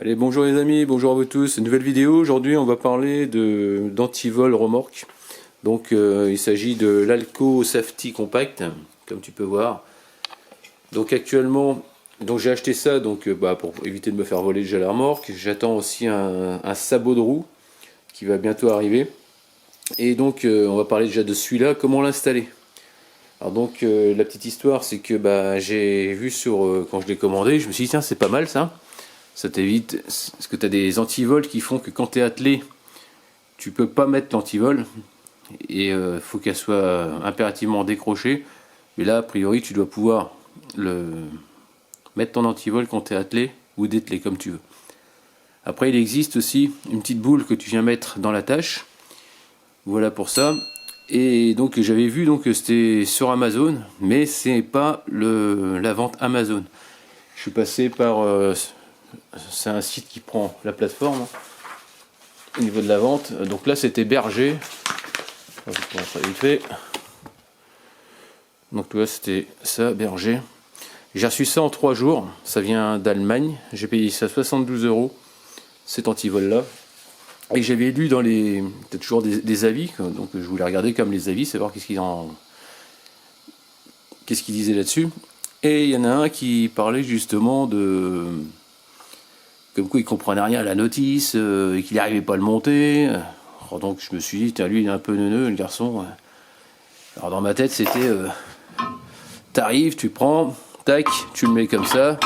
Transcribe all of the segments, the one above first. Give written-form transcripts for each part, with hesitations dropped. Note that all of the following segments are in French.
Allez, bonjour les amis, bonjour à vous tous. Une nouvelle vidéo. Aujourd'hui, on va parler d'antivol remorque. Donc, il s'agit de l'Alco Safety Compact, comme tu peux voir. Donc, actuellement, j'ai acheté ça pour éviter de me faire voler déjà la remorque. J'attends aussi un sabot de roue qui va bientôt arriver. Et donc, on va parler déjà de celui-là, comment l'installer. Alors donc, la petite histoire, c'est que j'ai vu quand je l'ai commandé, je me suis dit tiens, c'est pas mal ça. Ça t'évite, parce que tu as des antivols qui font que quand tu es attelé, tu peux pas mettre l'antivol et faut qu'elle soit impérativement décrochée. Mais là, a priori, tu dois pouvoir mettre ton antivol quand tu es attelé ou dételé, comme tu veux. Après, il existe aussi une petite boule que tu viens mettre dans la tâche. Voilà pour ça. Et donc, j'avais vu que c'était sur Amazon, mais c'est pas la vente Amazon. Je suis passé par c'est un site qui prend la plateforme au niveau de la vente. Donc là, c'était Berger. Je vais montrer vite fait. Donc là, c'était ça, Berger. J'ai reçu ça en 3 jours. Ça vient d'Allemagne. J'ai payé ça 72 €, cet antivol-là. Et j'avais lu dans les... Peut-être toujours des avis. Donc je voulais regarder comme les avis, savoir qu'est-ce qu'ils disaient là-dessus. Et il y en a un qui parlait justement de... Comme quoi il comprenait rien à la notice, et qu'il n'arrivait pas à le monter. Alors donc je me suis dit, tiens, lui il est un peu neuneux, le garçon. Alors dans ma tête c'était, t'arrives, tu prends, tac, tu le mets comme ça,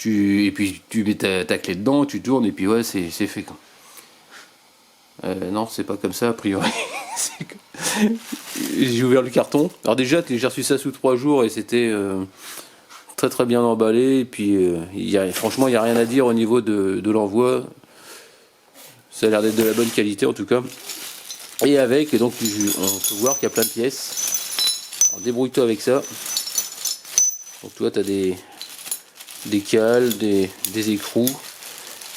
et puis tu mets ta clé dedans, tu tournes, et puis ouais, c'est fait. Non, c'est pas comme ça a priori. J'ai ouvert le carton. Alors déjà, j'ai reçu ça sous 3 jours et c'était... très bien emballé, et puis franchement il n'y a rien à dire au niveau de l'envoi. Ça a l'air d'être de la bonne qualité en tout cas. Et avec, on peut voir qu'il y a plein de pièces. Alors débrouille-toi avec ça. Donc toi tu as des cales, des écrous,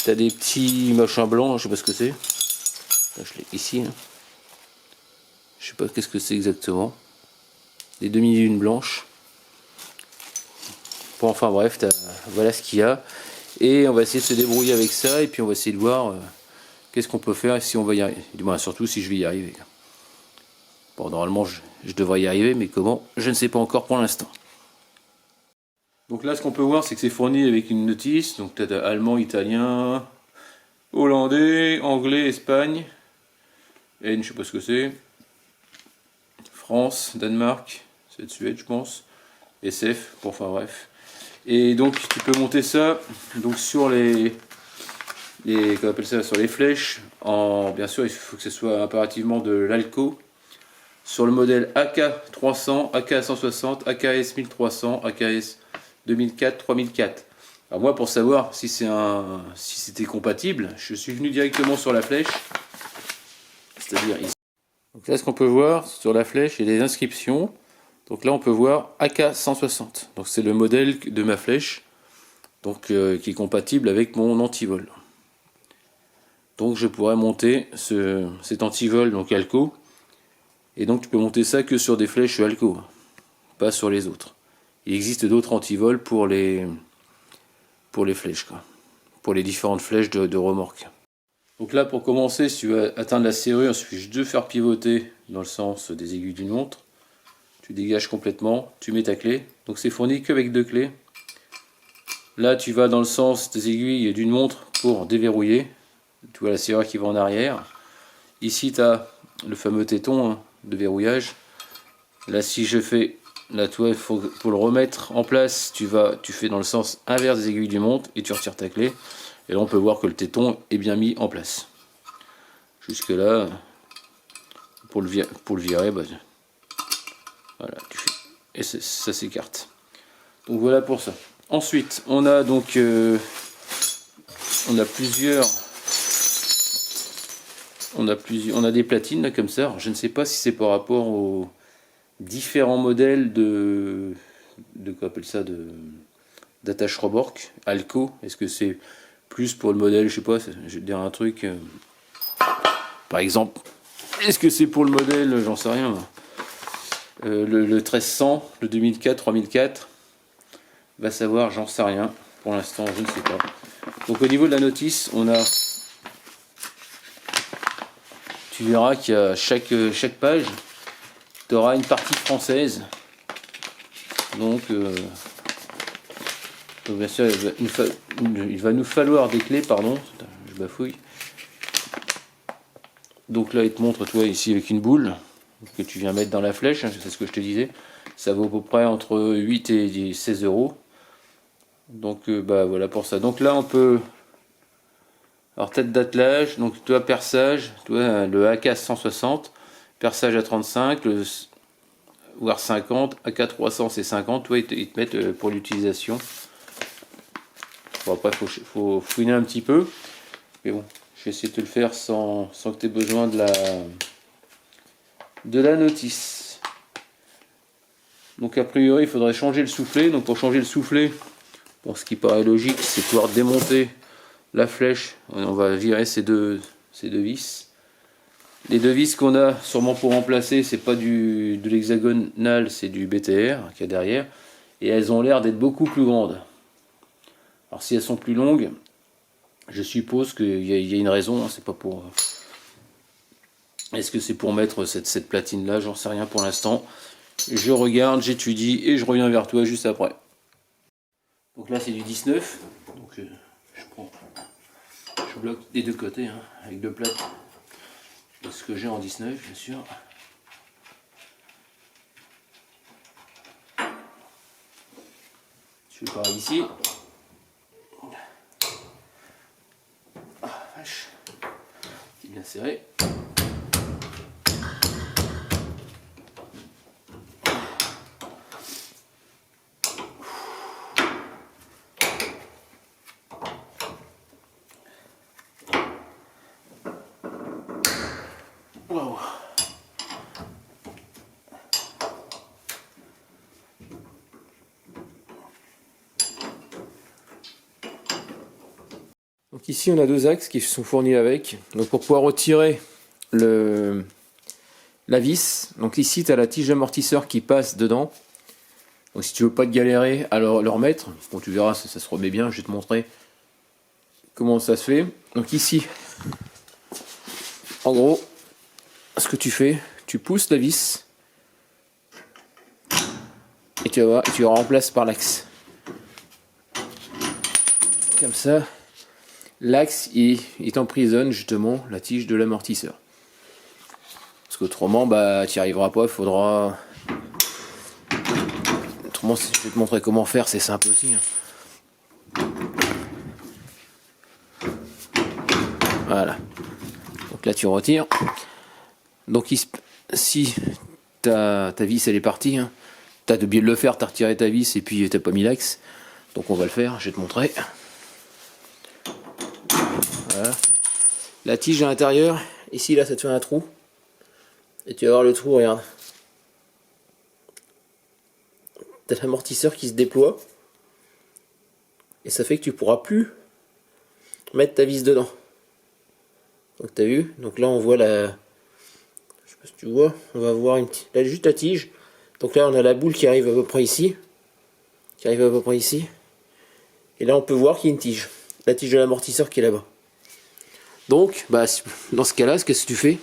tu as des petits machins blancs, je sais pas ce que c'est. Je l'ai ici. Je sais pas qu'est-ce que c'est exactement. Des demi-lunes blanches. Bon, enfin bref, voilà ce qu'il y a. Et on va essayer de se débrouiller avec ça, et puis on va essayer de voir qu'est-ce qu'on peut faire si on va y arriver. Du moins, surtout si je vais y arriver. Bon, normalement, je devrais y arriver, mais comment? Je ne sais pas encore pour l'instant. Donc là, ce qu'on peut voir, c'est que c'est fourni avec une notice. Donc tu as allemand, italien, hollandais, anglais, Espagne. N, je sais pas ce que c'est. France, Danemark, c'est de Suède, je pense. SF, bon, enfin bref. Et donc tu peux monter ça donc sur comment on appelle ça, sur les flèches. Bien sûr, il faut que ce soit impérativement de l'Alco. Sur le modèle AK300, AK160, AKS 1300, AKS 2004, 3004. Alors moi, pour savoir si c'était compatible, je suis venu directement sur la flèche, c'est-à-dire ici. Donc là, ce qu'on peut voir sur la flèche, il y a des inscriptions. Donc là on peut voir AK160, donc c'est le modèle de ma flèche, donc qui est compatible avec mon antivol. Donc je pourrais monter cet antivol donc Alco, et donc tu peux monter ça que sur des flèches Alco, pas sur les autres. Il existe d'autres antivols pour les flèches, quoi, pour les différentes flèches de remorque. Donc là, pour commencer, si tu veux atteindre la serrure, il suffit juste de faire pivoter dans le sens des aiguilles d'une montre. Tu dégages complètement, tu mets ta clé. Donc c'est fourni qu'avec 2 clés. Là tu vas dans le sens des aiguilles d'une montre pour déverrouiller. Tu vois la serrure qui va en arrière. Ici tu as le fameux téton de verrouillage. Là si je fais, là toi pour le remettre en place, tu fais dans le sens inverse des aiguilles d'une montre et tu retires ta clé. Et là on peut voir que le téton est bien mis en place. Jusque là, pour le virer, voilà, tu fais, et ça s'écarte. Donc voilà pour ça. Ensuite, on a donc on a des platines là comme ça. Alors, je ne sais pas si c'est par rapport aux différents modèles quoi appelle ça, d'attache remorque Alco. Est-ce que c'est plus pour le modèle, je sais pas, je vais te dire un truc. Par exemple, est-ce que c'est pour le modèle, j'en sais rien. Le 1300, le 2004, 3004, va savoir, j'en sais rien. Pour l'instant, je ne sais pas. Donc au niveau de la notice, on a, tu verras qu'il y a chaque page, tu auras une partie française. Donc bien sûr, il va nous falloir des clés, pardon, je bafouille. Donc là, il te montre, toi, ici, avec une boule que tu viens mettre dans la flèche, hein, c'est ce que je te disais. Ça vaut à peu près entre 8 et 16 euros. Donc, bah voilà pour ça. Donc là, on peut... Alors, tête d'attelage, donc toi, perçage, toi, le AK 160, perçage à 35, le voire 50, AK 300 c'est 50, toi, ils te mettent pour l'utilisation. Bon, après, faut fouiner un petit peu. Mais bon, je vais essayer de te le faire sans que tu aies besoin de la notice. Donc a priori il faudrait changer le soufflet. Donc pour changer le soufflet, pour ce qui paraît logique, c'est pouvoir démonter la flèche. On va virer ces deux vis. Les deux vis qu'on a sûrement pour remplacer, c'est pas de l'hexagonal, c'est du BTR qu'il y a derrière. Et elles ont l'air d'être beaucoup plus grandes. Alors si elles sont plus longues, je suppose qu'il y a une raison, hein, c'est pas pour... Est-ce que c'est pour mettre cette platine là? J'en sais rien pour l'instant. Je regarde, j'étudie et je reviens vers toi juste après. Donc là c'est du 19. Donc je bloque des deux côtés, hein, avec deux plates. Et ce que j'ai en 19 bien sûr. Je fais pareil ici. Ah vache. C'est bien serré. Wow. Donc ici on a deux axes qui sont fournis avec. Donc pour pouvoir retirer la vis, donc ici tu as la tige d'amortisseur qui passe dedans. Donc si tu veux pas te galérer à le remettre, bon tu verras ça se remet bien, je vais te montrer comment ça se fait. Donc ici, en gros, ce que tu fais, tu pousses la vis et tu vas voir, tu la remplaces par l'axe. Comme ça, l'axe il t'emprisonne justement la tige de l'amortisseur. Parce qu'autrement, bah, tu n'y arriveras pas, il faudra... Autrement, je vais te montrer comment faire, c'est simple aussi. Voilà. Donc là, tu retires. Donc si ta vis, elle est partie, hein, tu as oublié de le faire, tu as retiré ta vis et puis tu n'as pas mis l'axe. Donc on va le faire, je vais te montrer. Voilà. La tige à l'intérieur, ici, là, ça te fait un trou. Et tu vas voir le trou, regarde. Tu as l'amortisseur qui se déploie. Et ça fait que tu pourras plus mettre ta vis dedans. Donc tu as vu. Donc là on voit la... Je sais pas si tu vois. On va voir une petite... Là juste la tige. Donc là on a la boule qui arrive à peu près ici. Et là on peut voir qu'il y a une tige. La tige de l'amortisseur qui est là-bas. Donc bah, dans ce cas-là, qu'est-ce que tu fais?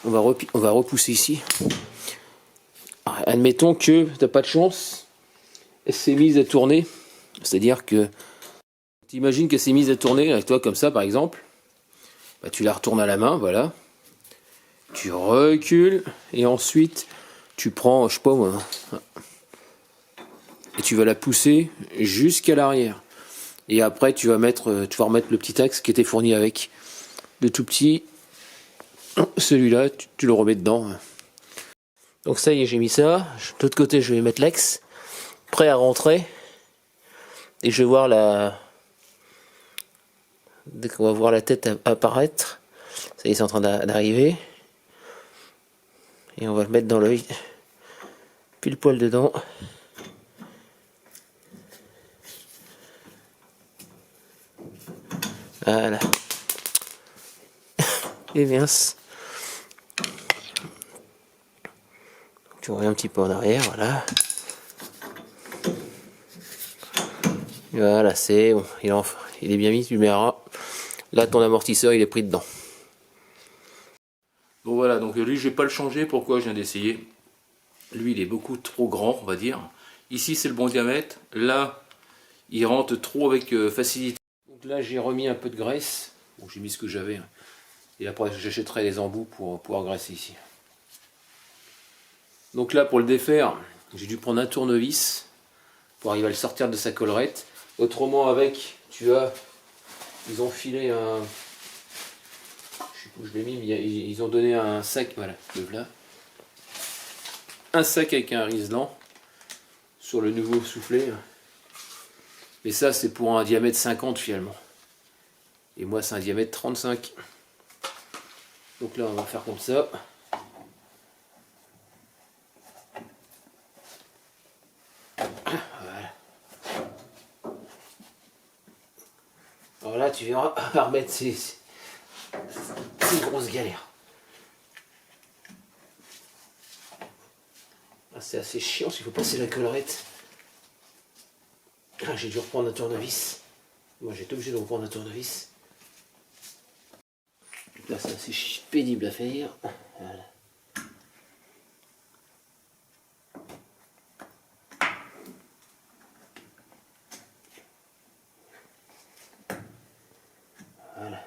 On va repousser ici. Alors, admettons que tu n'as pas de chance. Elle s'est mise à tourner. C'est-à-dire que tu imagines qu'elle s'est mise à tourner avec toi comme ça par exemple. Bah, tu la retournes à la main, voilà. Tu recules et ensuite tu prends, je sais pas moi, et tu vas la pousser jusqu'à l'arrière. Et après tu vas remettre le petit axe qui était fourni avec. Le tout petit, celui-là, tu le remets dedans. Donc ça y est, j'ai mis ça. De l'autre côté, je vais mettre l'axe, prêt à rentrer. Et je vais voir dès qu'on va voir la tête apparaître, ça y est, c'est en train d'arriver. Et on va le mettre dans l'œil, pile poil dedans. Voilà. Et mince. Tu reviens un petit peu en arrière, voilà. Voilà, c'est bon. Il il est bien mis, tu le verras. Là ton amortisseur il est pris dedans. Bon voilà, donc lui je vais pas le changer, pourquoi je viens d'essayer. Lui il est beaucoup trop grand on va dire. Ici c'est le bon diamètre, là il rentre trop avec facilité. Donc là j'ai remis un peu de graisse, bon, j'ai mis ce que j'avais. Hein. Et après j'achèterai les embouts pour pouvoir graisser ici. Donc là pour le défaire, j'ai dû prendre un tournevis pour arriver à le sortir de sa collerette. Autrement avec, tu as, ils ont filé un... Je sais pas où je l'ai mis, mais ils ont donné un sac, voilà, le voilà. Un sac avec un riselant sur le nouveau soufflet. Mais ça c'est pour un diamètre 50 finalement. Et moi c'est un diamètre 35. Donc là on va faire comme ça. Voilà. Alors là tu verras, on va remettre ces grosses galères. C'est assez chiant s'il faut passer la collerette. Ah, j'ai dû reprendre un tournevis. Moi j'ai été obligé de reprendre un tournevis. Là c'est assez pénible à faire. Voilà. Voilà.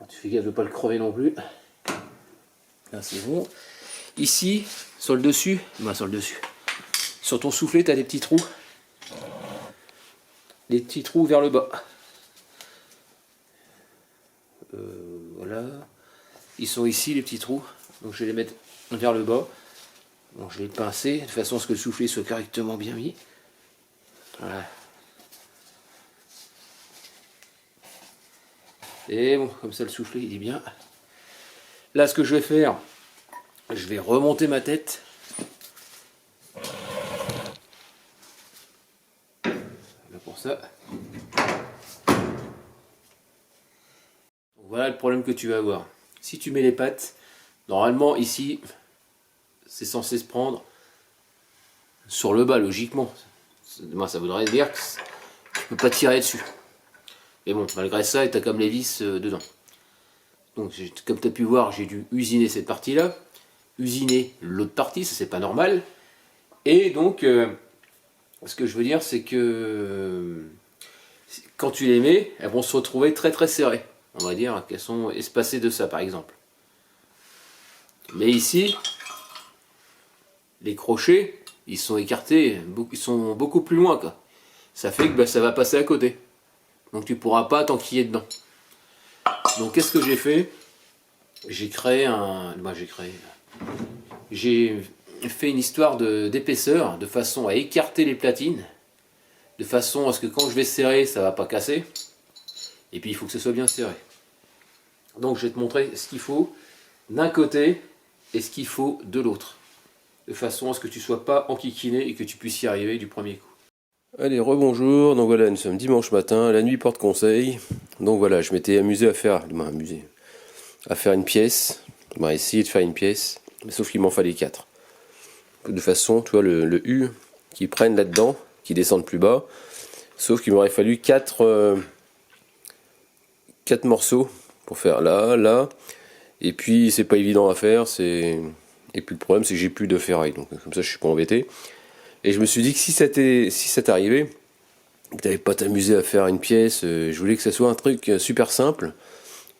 Tu fais gaffe de ne pas le crever non plus. Là c'est bon. Ici, sur le dessus, sur ton soufflet, tu as des petits trous. Des petits trous vers le bas. Voilà. Ils sont ici les petits trous. Donc je vais les mettre vers le bas. Bon, je vais le pincer de façon à ce que le soufflet soit correctement bien mis. Voilà. Et bon, comme ça le soufflet il est bien. Là ce que je vais faire, je vais remonter ma tête. Là pour ça. Voilà le problème que tu vas avoir. Si tu mets les pattes, normalement ici, c'est censé se prendre sur le bas logiquement. Moi ça voudrait dire que tu peux pas tirer dessus. Mais bon, malgré ça, tu as comme les vis dedans. Donc comme tu as pu voir, j'ai dû usiner cette partie-là, usiner l'autre partie, ça c'est pas normal. Et donc, ce que je veux dire, c'est que quand tu les mets, elles vont se retrouver très très serrées. On va dire qu'elles sont espacées de ça par exemple. Mais ici, les crochets, ils sont écartés, ils sont beaucoup plus loin, quoi. Ça fait que ça va passer à côté. Donc tu pourras pas t'enquiller dedans. Donc qu'est-ce que j'ai fait? J'ai créé un... J'ai fait une histoire d'épaisseur, de façon à écarter les platines, de façon à ce que quand je vais serrer, ça va pas casser. Et puis il faut que ce soit bien serré. Donc je vais te montrer ce qu'il faut d'un côté et ce qu'il faut de l'autre. De façon à ce que tu ne sois pas enquiquiné et que tu puisses y arriver du premier coup. Allez, rebonjour, donc voilà, nous sommes dimanche matin, la nuit porte conseil. Donc voilà, je m'étais amusé à faire une pièce, essayer de faire une pièce, mais sauf qu'il m'en fallait 4. De façon, tu vois, le U qui prennent là-dedans, qui descendent plus bas, sauf qu'il m'aurait fallu 4 morceaux pour faire là, et puis c'est pas évident à faire, et puis le problème c'est que j'ai plus de ferraille, donc comme ça je suis pas embêté. Et je me suis dit que si ça t'arrivait, que t'avais pas t'amusé à faire une pièce, je voulais que ça soit un truc super simple,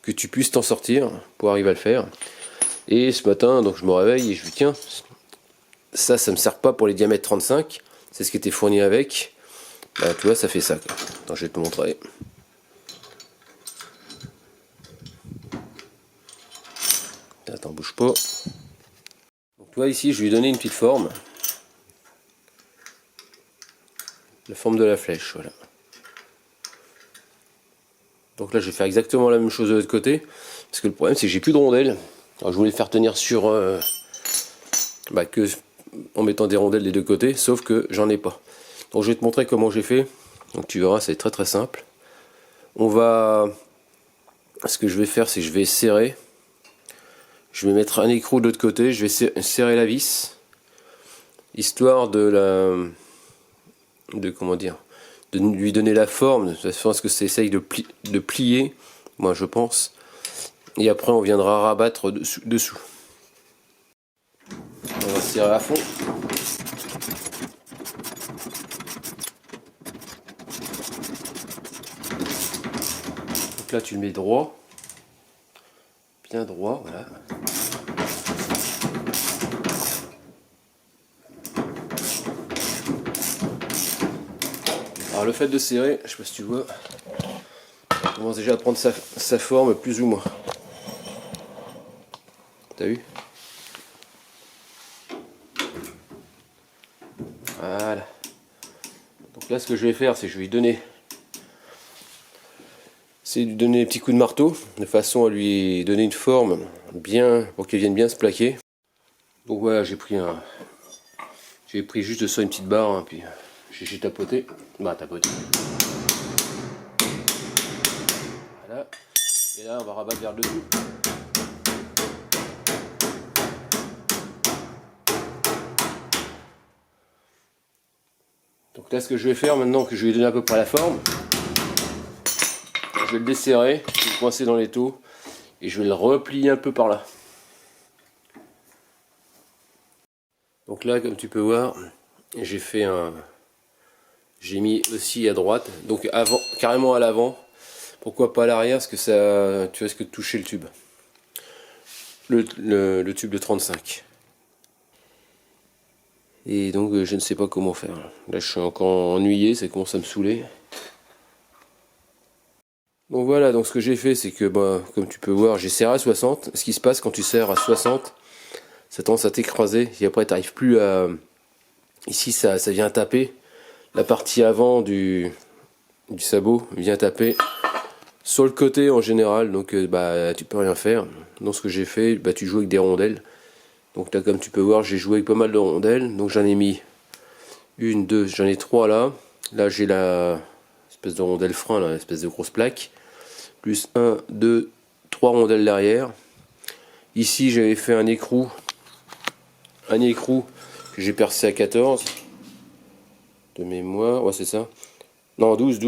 que tu puisses t'en sortir pour arriver à le faire. Et ce matin, donc je me réveille et je me dis tiens, ça me sert pas pour les diamètres 35, c'est ce qui était fourni avec. Bah, tu vois, ça fait ça, quoi. Attends, je vais te montrer. Attends, bouge pas. Donc tu vois ici, je lui ai donné une petite forme. La forme de la flèche, voilà. Donc là je vais faire exactement la même chose de l'autre côté, parce que le problème c'est que j'ai plus de rondelles. Alors je voulais le faire tenir sur que en mettant des rondelles des deux côtés, sauf que j'en ai pas. Donc je vais te montrer comment j'ai fait. Donc tu verras, c'est très très simple. Ce que je vais faire, c'est que je vais serrer. Je vais mettre un écrou de l'autre côté, je vais serrer la vis, histoire de lui donner la forme, de façon à ce que ça essaye de plier, moi je pense. Et après on viendra rabattre dessous. On va serrer à fond. Donc là tu le mets droit. Bien droit, voilà. Alors le fait de serrer, je sais pas si tu vois, on commence déjà à prendre sa forme plus ou moins. T'as vu? Voilà. Donc là ce que je vais faire, c'est que je vais lui donner des petits coups de marteau, de façon à lui donner une forme bien, pour qu'il vienne bien se plaquer. Donc voilà, j'ai pris juste ça, une petite barre, hein, puis j'ai tapoté. Bah tapoté. Voilà. Et là on va rabattre vers le dessous. Donc là ce que je vais faire maintenant que je lui ai donné à peu près la forme, je vais le desserrer, je vais le coincer dans l'étau et je vais le replier un peu par là. Donc là comme tu peux voir, j'ai mis aussi à droite, donc avant, carrément à l'avant. Pourquoi pas à l'arrière? Parce que ça, tu risques de toucher le tube. Le tube de 35. Et donc je ne sais pas comment faire. Là je suis encore ennuyé, ça commence à me saouler. Donc voilà, donc ce que j'ai fait, c'est que comme tu peux voir, j'ai serré à 60. Ce qui se passe quand tu serres à 60, ça tendance à t'écraser et après tu n'arrives plus à... Ici ça vient taper. La partie avant du sabot vient taper sur le côté en général, donc tu peux rien faire. Donc ce que j'ai fait, tu joues avec des rondelles. Donc là comme tu peux voir, j'ai joué avec pas mal de rondelles. Donc j'en ai mis une, deux, j'en ai trois là. Là j'ai la espèce de rondelle frein, là, espèce de grosse plaque. Plus 1, 2, 3 rondelles derrière. Ici j'avais fait un écrou que j'ai percé à 14 de mémoire, ouais c'est ça. Non 12,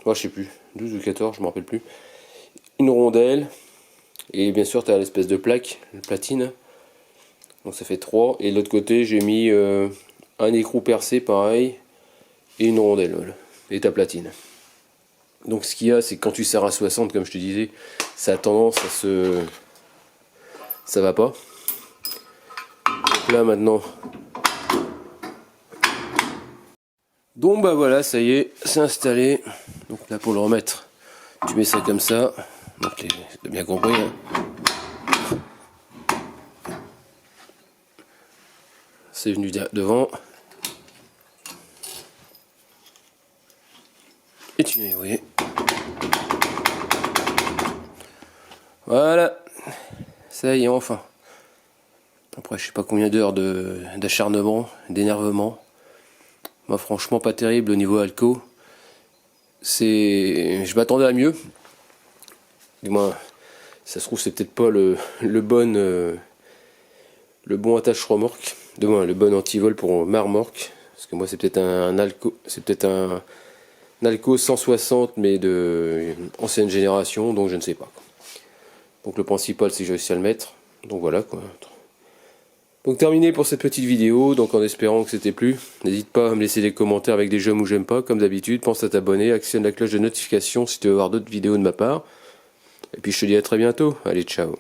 ouais, je sais plus, 12 ou 14, je me rappelle plus. Une rondelle, et bien sûr tu as l'espèce de plaque, la platine. Donc ça fait 3, et de l'autre côté j'ai mis un écrou percé pareil, et une rondelle, voilà, et ta platine. Donc ce qu'il y a, c'est que quand tu serres à 60, comme je te disais, ça a tendance à ça va pas. Donc là maintenant... Donc voilà, ça y est, c'est installé. Donc là pour le remettre, tu mets ça comme ça. Donc t'as bien compris. Hein. C'est venu devant. Et tu mets, oui. Voilà, ça y est, enfin. Après, je sais pas combien d'heures d'acharnement, d'énervement. Moi, franchement, pas terrible au niveau alco. Je m'attendais à mieux. Du moins, ça se trouve, c'est peut-être pas le bon attache remorque. Du moins, le bon antivol pour ma remorque. Parce que moi, c'est peut-être un Alco 160, mais de ancienne génération, donc je ne sais pas. Donc le principal, c'est que j'ai réussi à le mettre. Donc voilà quoi. Donc terminé pour cette petite vidéo, donc en espérant que c'était plu. N'hésite pas à me laisser des commentaires avec des j'aime ou j'aime pas, comme d'habitude. Pense à t'abonner, actionne la cloche de notification si tu veux voir d'autres vidéos de ma part. Et puis je te dis à très bientôt. Allez, ciao.